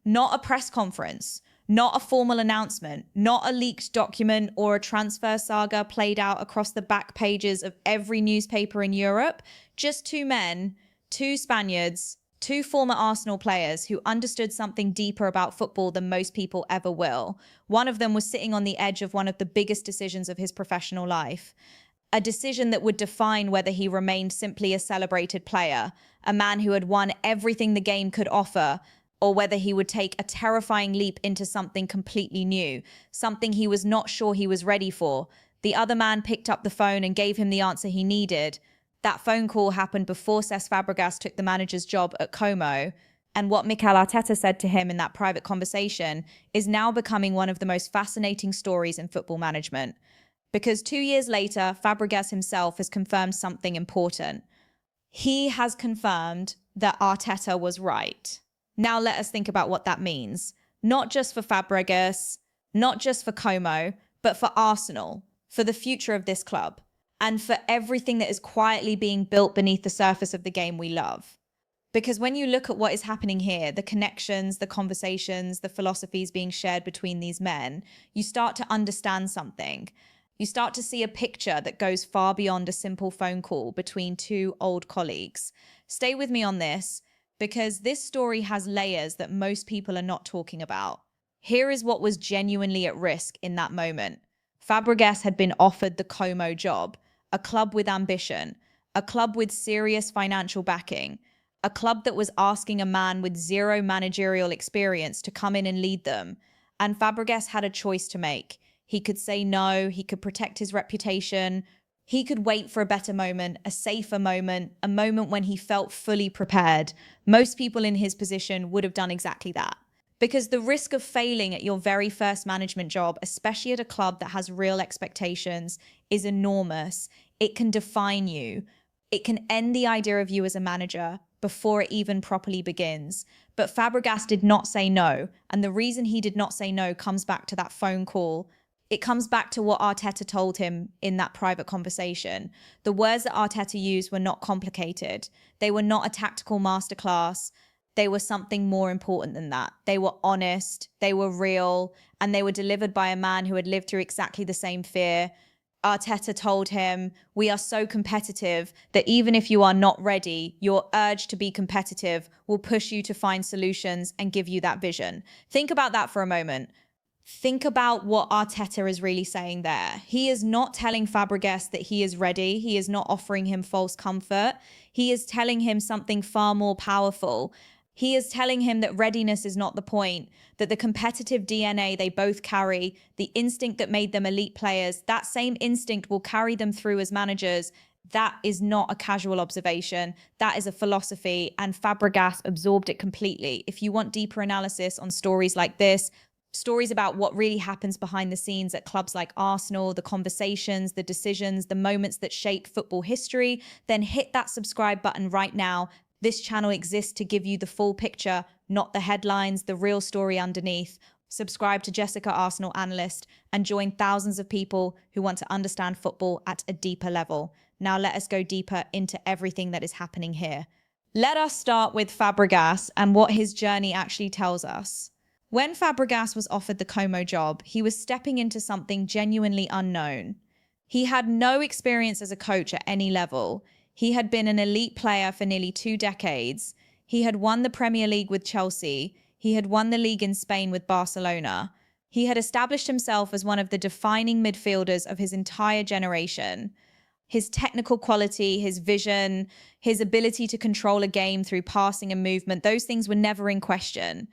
Not a press conference, not a formal announcement, not a leaked document or a transfer saga played out across the back pages of every newspaper in Europe. Just two men, two Spaniards, two former Arsenal players who understood something deeper about football than most people ever will. One of them was sitting on the edge of one of the biggest decisions of his professional life. A decision that would define whether he remained simply a celebrated player, a man who had won everything the game could offer, or whether he would take a terrifying leap into something completely new, something he was not sure he was ready for. The other man picked up the phone and gave him the answer he needed. That phone call happened before Cesc Fabregas took the manager's job at Como, and what Mikel Arteta said to him in that private conversation is now becoming one of the most fascinating stories in football management. Because 2 years later, Fabregas himself has confirmed something important. He has confirmed that Arteta was right. Now let us think about what that means. Not just for Fabregas, not just for Como, but for Arsenal, for the future of this club, and for everything that is quietly being built beneath the surface of the game we love. Because when you look at what is happening here, the connections, the conversations, the philosophies being shared between these men, you start to understand something. You start to see a picture that goes far beyond a simple phone call between two old colleagues. Stay with me on this, because this story has layers that most people are not talking about. Here is what was genuinely at risk in that moment. Fabregas had been offered the Como job, a club with ambition, a club with serious financial backing, a club that was asking a man with zero managerial experience to come in and lead them. And Fabregas had a choice to make. He could say no, he could protect his reputation, he could wait for a better moment, a safer moment, a moment when he felt fully prepared. Most people in his position would have done exactly that. Because the risk of failing at your very first management job, especially at a club that has real expectations, is enormous. It can define you. It can end the idea of you as a manager before it even properly begins. But Fabregas did not say no. And the reason he did not say no comes back to that phone call. It comes back to what Arteta told him in that private conversation. The words that Arteta used were not complicated. They were not a tactical masterclass. They were something more important than that. They were honest, they were real, and they were delivered by a man who had lived through exactly the same fear. Arteta told him, "We are so competitive that even if you are not ready, your urge to be competitive will push you to find solutions and give you that vision." Think about that for a moment. Think about what Arteta is really saying there. He is not telling Fabregas that he is ready. He is not offering him false comfort. He is telling him something far more powerful. He is telling him that readiness is not the point, that the competitive DNA they both carry, the instinct that made them elite players, that same instinct will carry them through as managers. That is not a casual observation. That is a philosophy, and Fabregas absorbed it completely. If you want deeper analysis on stories like this, stories about what really happens behind the scenes at clubs like Arsenal, the conversations, the decisions, the moments that shape football history, then hit that subscribe button right now. This channel exists to give you the full picture, not the headlines, the real story underneath. Subscribe to Jessica Arsenal Analyst and join thousands of people who want to understand football at a deeper level. Now let us go deeper into everything that is happening here. Let us start with Fabregas and what his journey actually tells us. When Fabregas was offered the Como job, he was stepping into something genuinely unknown. He had no experience as a coach at any level. He had been an elite player for nearly 2 decades. He had won the Premier League with Chelsea. He had won the league in Spain with Barcelona. He had established himself as one of the defining midfielders of his entire generation. His technical quality, his vision, his ability to control a game through passing and movement, those things were never in question.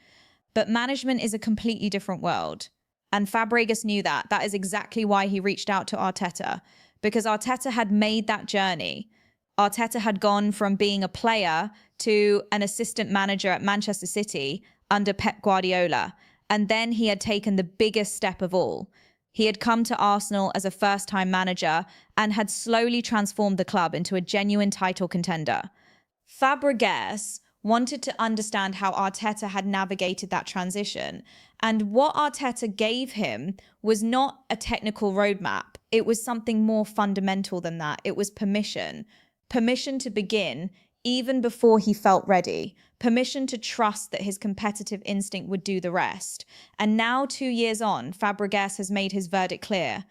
But management is a completely different world. And Fabregas knew that. That is exactly why he reached out to Arteta, because Arteta had made that journey. Arteta had gone from being a player to an assistant manager at Manchester City under Pep Guardiola. And then he had taken the biggest step of all. He had come to Arsenal as a first-time manager and had slowly transformed the club into a genuine title contender. Fabregas wanted to understand how Arteta had navigated that transition. And what Arteta gave him was not a technical roadmap. It was something more fundamental than that. It was permission. Permission to begin, even before he felt ready, permission to trust that his competitive instinct would do the rest. And now, 2 years on, Fabregas has made his verdict clear.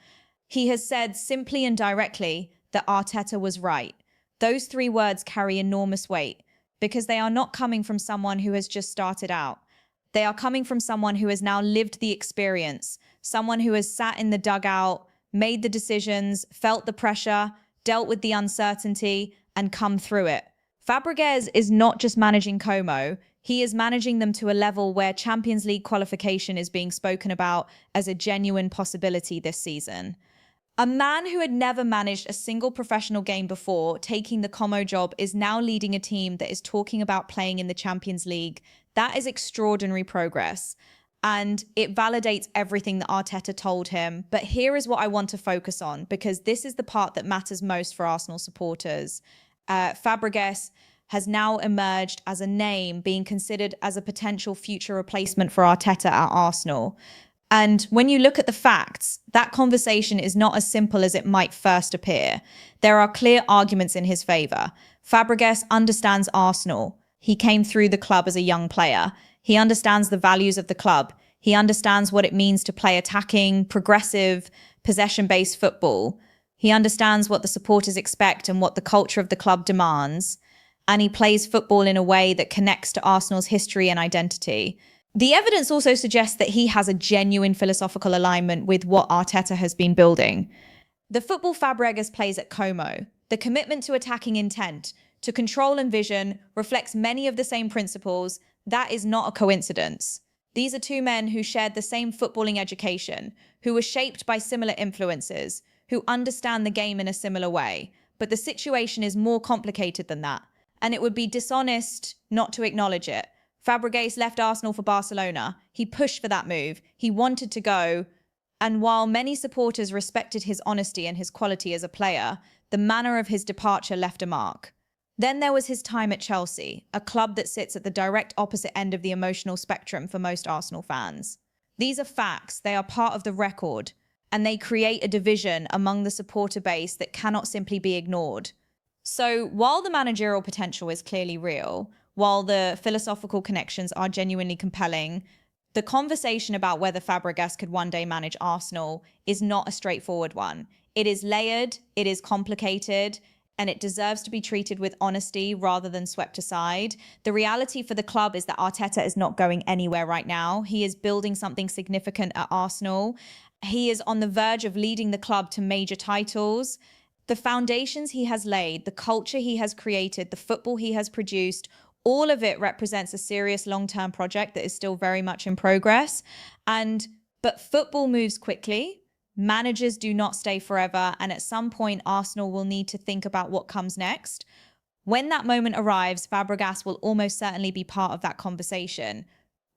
He has said simply and directly that Arteta was right. Those 3 words carry enormous weight because they are not coming from someone who has just started out. They are coming from someone who has now lived the experience, someone who has sat in the dugout, made the decisions, felt the pressure, dealt with the uncertainty, and come through it. Fabregas is not just managing Como, he is managing them to a level where Champions League qualification is being spoken about as a genuine possibility this season. A man who had never managed a single professional game before, taking the Como job, is now leading a team that is talking about playing in the Champions League. That is extraordinary progress. And it validates everything that Arteta told him. But here is what I want to focus on, because this is the part that matters most for Arsenal supporters. Fabregas has now emerged as a name being considered as a potential future replacement for Arteta at Arsenal. And when you look at the facts, that conversation is not as simple as it might first appear. There are clear arguments in his favour. Fabregas understands Arsenal. He came through the club as a young player. He understands the values of the club. He understands what it means to play attacking, progressive, possession-based football. He understands what the supporters expect and what the culture of the club demands. And he plays football in a way that connects to Arsenal's history and identity. The evidence also suggests that he has a genuine philosophical alignment with what Arteta has been building. The football Fabregas plays at Como, the commitment to attacking intent, to control and vision, reflects many of the same principles. That is not a coincidence. These are 2 men who shared the same footballing education, who were shaped by similar influences, who understand the game in a similar way. But the situation is more complicated than that, and it would be dishonest not to acknowledge it. Fabregas left Arsenal for Barcelona. He pushed for that move. He wanted to go. And while many supporters respected his honesty and his quality as a player, the manner of his departure left a mark. Then there was his time at Chelsea, a club that sits at the direct opposite end of the emotional spectrum for most Arsenal fans. These are facts. They are part of the record, and they create a division among the supporter base that cannot simply be ignored. So while the managerial potential is clearly real, while the philosophical connections are genuinely compelling, the conversation about whether Fabregas could one day manage Arsenal is not a straightforward one. It is layered, it is complicated, and it deserves to be treated with honesty rather than swept aside. The reality for the club is that Arteta is not going anywhere right now. He is building something significant at Arsenal. He is on the verge of leading the club to major titles. The foundations he has laid, the culture he has created, the football he has produced, all of it represents a serious long-term project that is still very much in progress. But football moves quickly. Managers do not stay forever, and at some point, Arsenal will need to think about what comes next. When that moment arrives, Fabregas will almost certainly be part of that conversation.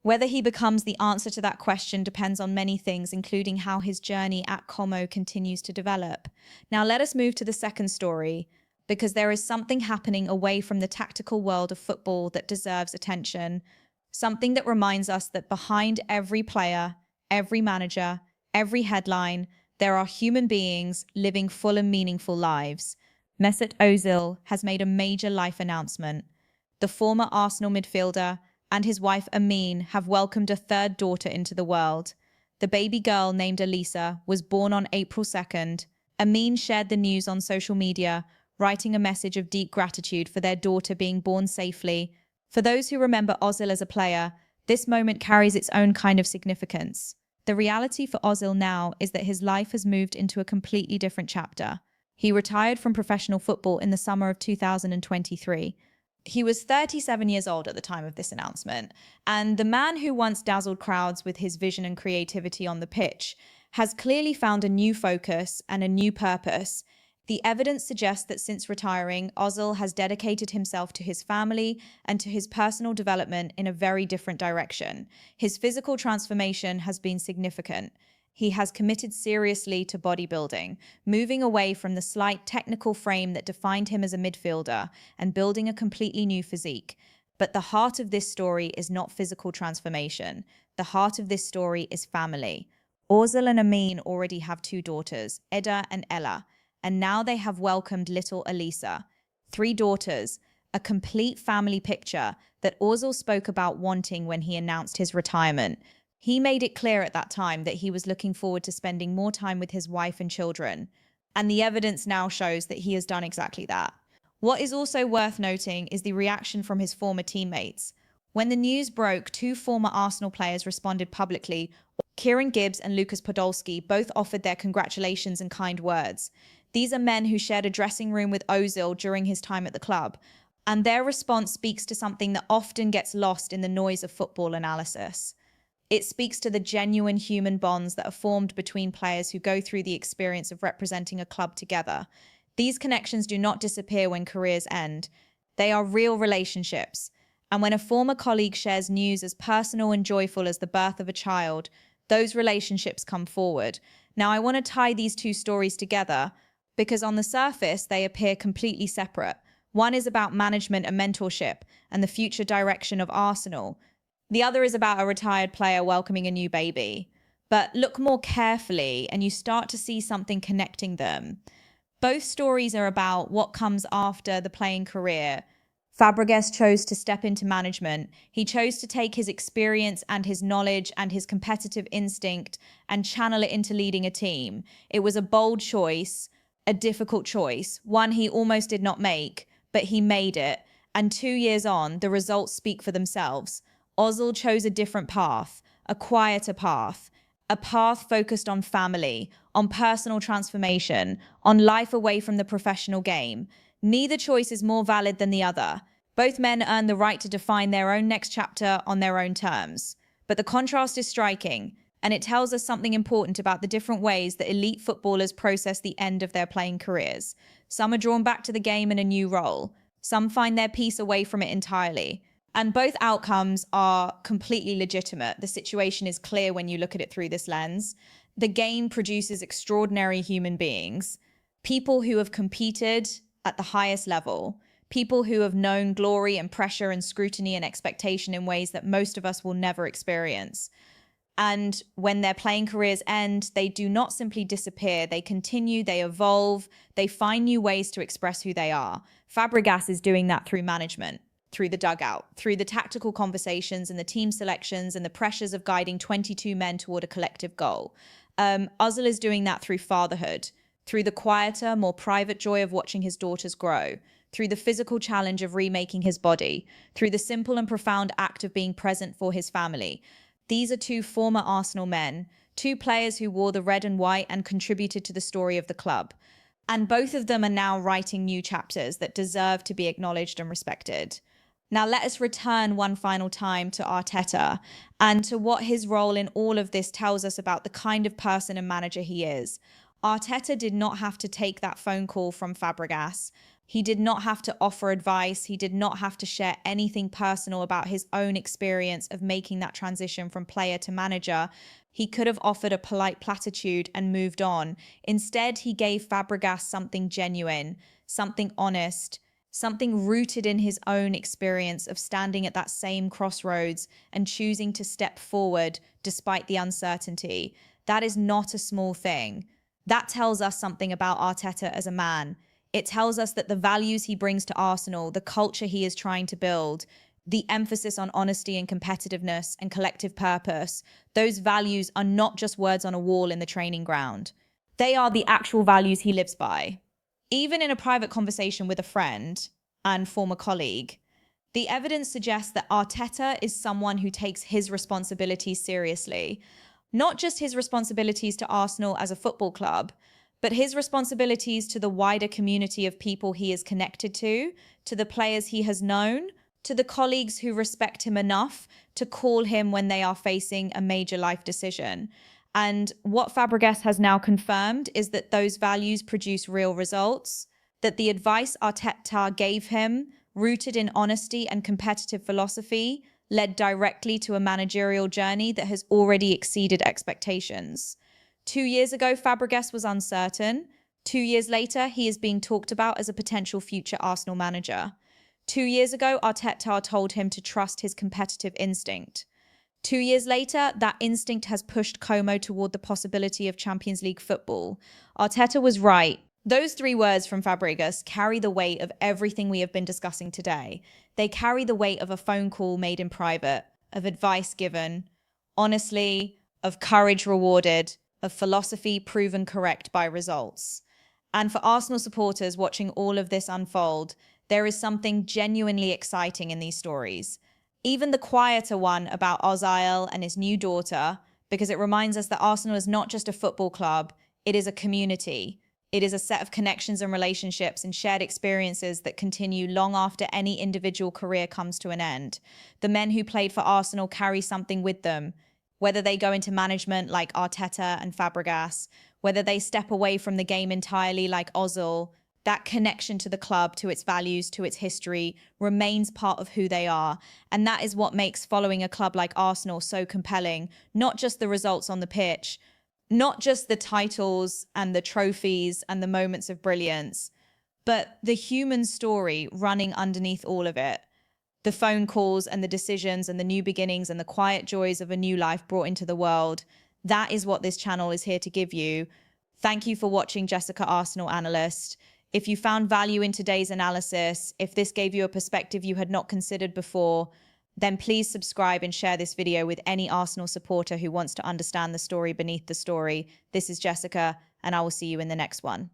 Whether he becomes the answer to that question depends on many things, including how his journey at Como continues to develop. Now, let us move to the second story, because there is something happening away from the tactical world of football that deserves attention. Something that reminds us that behind every player, every manager, every headline, there are human beings living full and meaningful lives. Mesut Ozil has made a major life announcement. The former Arsenal midfielder and his wife Amin have welcomed a 3rd daughter into the world. The baby girl, named Elisa, was born on April 2nd. Amin shared the news on social media, writing a message of deep gratitude for their daughter being born safely. For those who remember Ozil as a player, this moment carries its own kind of significance. The reality for Ozil now is that his life has moved into a completely different chapter. He retired from professional football in the summer of 2023. He was 37 years old at the time of this announcement, and the man who once dazzled crowds with his vision and creativity on the pitch has clearly found a new focus and a new purpose. The evidence suggests that since retiring, Ozil has dedicated himself to his family and to his personal development in a very different direction. His physical transformation has been significant. He has committed seriously to bodybuilding, moving away from the slight technical frame that defined him as a midfielder and building a completely new physique. But the heart of this story is not physical transformation. The heart of this story is family. Ozil and Amin already have 2 daughters, Eda and Ella, and now they have welcomed little Elisa. 3 daughters, a complete family picture that Ozil spoke about wanting when he announced his retirement. He made it clear at that time that he was looking forward to spending more time with his wife and children, and the evidence now shows that he has done exactly that. What is also worth noting is the reaction from his former teammates. When the news broke, two former Arsenal players responded publicly. Kieran Gibbs and Lucas Podolski both offered their congratulations and kind words. These are men who shared a dressing room with Ozil during his time at the club, and their response speaks to something that often gets lost in the noise of football analysis. It speaks to the genuine human bonds that are formed between players who go through the experience of representing a club together. These connections do not disappear when careers end. They are real relationships. And when a former colleague shares news as personal and joyful as the birth of a child, those relationships come forward. Now, I want to tie these two stories together because on the surface, they appear completely separate. One is about management and mentorship and the future direction of Arsenal. The other is about a retired player welcoming a new baby. But look more carefully and you start to see something connecting them. Both stories are about what comes after the playing career. Fabregas chose to step into management. He chose to take his experience and his knowledge and his competitive instinct and channel it into leading a team. It was a bold choice, a difficult choice, one he almost did not make, but he made it. And 2 years on, the results speak for themselves. Ozil chose a different path, a quieter path, a path focused on family, on personal transformation, on life away from the professional game. Neither choice is more valid than the other. Both men earn the right to define their own next chapter on their own terms. But the contrast is striking, and it tells us something important about the different ways that elite footballers process the end of their playing careers. Some are drawn back to the game in a new role. Some find their peace away from it entirely. And both outcomes are completely legitimate. The situation is clear when you look at it through this lens. The game produces extraordinary human beings, people who have competed at the highest level, people who have known glory and pressure and scrutiny and expectation in ways that most of us will never experience. And when their playing careers end, they do not simply disappear. They continue, they evolve, they find new ways to express who they are. Fabregas is doing that through management, through the dugout, through the tactical conversations and the team selections and the pressures of guiding 22 men toward a collective goal. Ozil is doing that through fatherhood, through the quieter, more private joy of watching his daughters grow, through the physical challenge of remaking his body, through the simple and profound act of being present for his family. These are two former Arsenal men, two players who wore the red and white and contributed to the story of the club. And both of them are now writing new chapters that deserve to be acknowledged and respected. Now let us return one final time to Arteta and to what his role in all of this tells us about the kind of person and manager he is. Arteta did not have to take that phone call from Fabregas. He did not have to offer advice. He did not have to share anything personal about his own experience of making that transition from player to manager. He could have offered a polite platitude and moved on. Instead, he gave Fabregas something genuine, something honest, something rooted in his own experience of standing at that same crossroads and choosing to step forward despite the uncertainty. That is not a small thing. That tells us something about Arteta as a man. It tells us that the values he brings to Arsenal, the culture he is trying to build, the emphasis on honesty and competitiveness and collective purpose, those values are not just words on a wall in the training ground. They are the actual values he lives by. Even in a private conversation with a friend and former colleague, the evidence suggests that Arteta is someone who takes his responsibilities seriously. Not just his responsibilities to Arsenal as a football club, but his responsibilities to the wider community of people he is connected to the players he has known, to the colleagues who respect him enough to call him when they are facing a major life decision. And what Fabregas has now confirmed is that those values produce real results, that the advice Arteta gave him, rooted in honesty and competitive philosophy, led directly to a managerial journey that has already exceeded expectations. 2 years ago, Fabregas was uncertain. 2 years later, he is being talked about as a potential future Arsenal manager. 2 years ago, Arteta told him to trust his competitive instinct. 2 years later, that instinct has pushed Como toward the possibility of Champions League football. Arteta was right. Those three words from Fabregas carry the weight of everything we have been discussing today. They carry the weight of a phone call made in private, of advice given, honestly, of courage rewarded, of philosophy proven correct by results. And for Arsenal supporters watching all of this unfold, there is something genuinely exciting in these stories. Even the quieter one about Ozil and his new daughter, because it reminds us that Arsenal is not just a football club, it is a community. It is a set of connections and relationships and shared experiences that continue long after any individual career comes to an end. The men who played for Arsenal carry something with them, whether they go into management like Arteta and Fabregas, whether they step away from the game entirely like Ozil. That connection to the club, to its values, to its history remains part of who they are. And that is what makes following a club like Arsenal so compelling, not just the results on the pitch, not just the titles and the trophies and the moments of brilliance, but the human story running underneath all of it. The phone calls and the decisions and the new beginnings and the quiet joys of a new life brought into the world. That is what this channel is here to give you. Thank you for watching Jessica Arsenal Analyst. If you found value in today's analysis, if this gave you a perspective you had not considered before, then please subscribe and share this video with any Arsenal supporter who wants to understand the story beneath the story. This is Jessica, and I will see you in the next one.